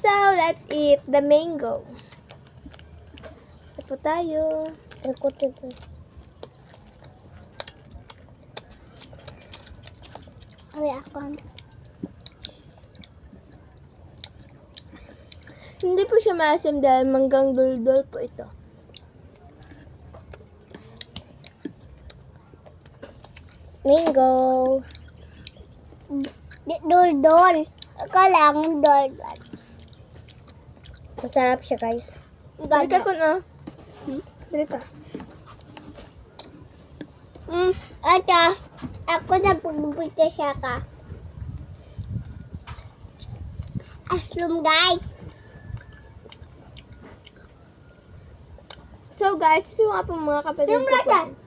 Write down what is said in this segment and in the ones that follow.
So, let's eat the mango. Ito po tayo. Ikot ito. Ay, ako. Hindi po siya maasim dahil manggang duldol po ito. Mango. Dol-dol. Kailangan dol-dol. Masarap siya, guys. Dali ka kun ah. Dali ka. Ata, ako na pupunta siya ka. Aslum, guys. So guys, ito nga po mga kapatid ko po.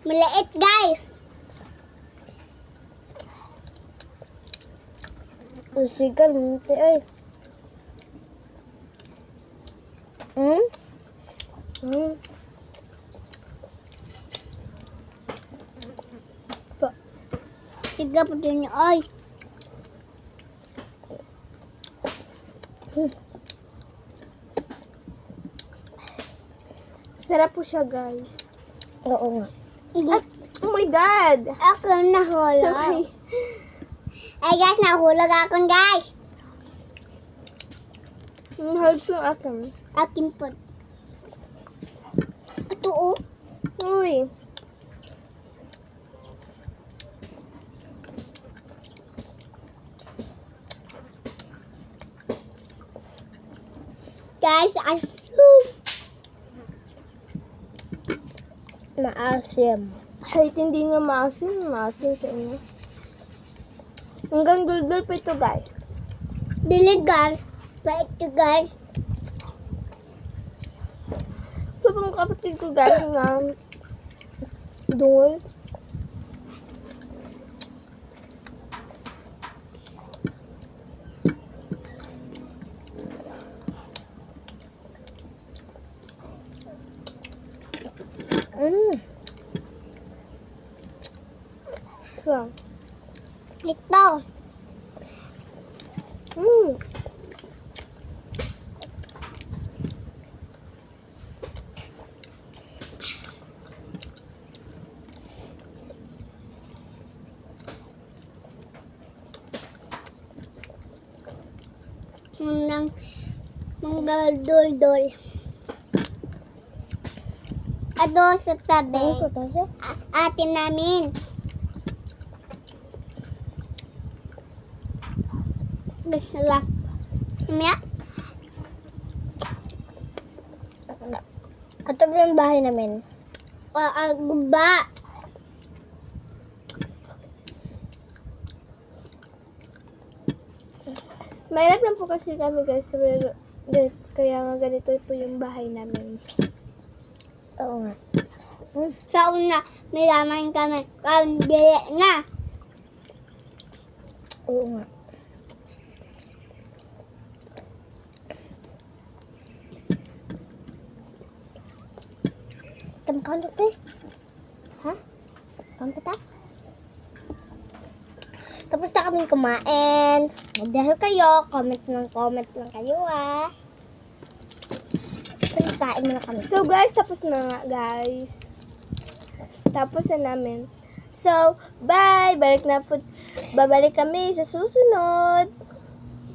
Maliit, guys. Ang sigal, munti ay. Sigal po din niya, ay. Sarap po siya guys. Oo nga. Oh my God! Ako nahulog. Sorry. Ay guys, nahulog ako guys. Nahulog po yung akin. Akin po. Ito oh. Uy. Guys, assume. Maasim. Kahit hindi nga maasim, maasim sa inyo. Hanggang duldol po ito guys. Dili guys. Bait to guys. So po mga kapatid ko guys na dungol. So, Ito. Manggal-dol-dol. Ado sa tabi. Atin namin. Gusto lang. Mamaya. Ito ba yung bahay namin? Guba. mahirap lang po kasi kami guys. Kaya nga ganito po yung bahay namin. Oo nga. Sa una, nilaman kami. Dili na. Oo nga. Kamukha nyo ha? Kamukha ta? Tapos na kami kumain. Dahil kayo, comment lang kayo ah. Kain muna kami. So guys, tapos na nga guys. Tapos na namin. So, bye! Babalik kami sa susunod.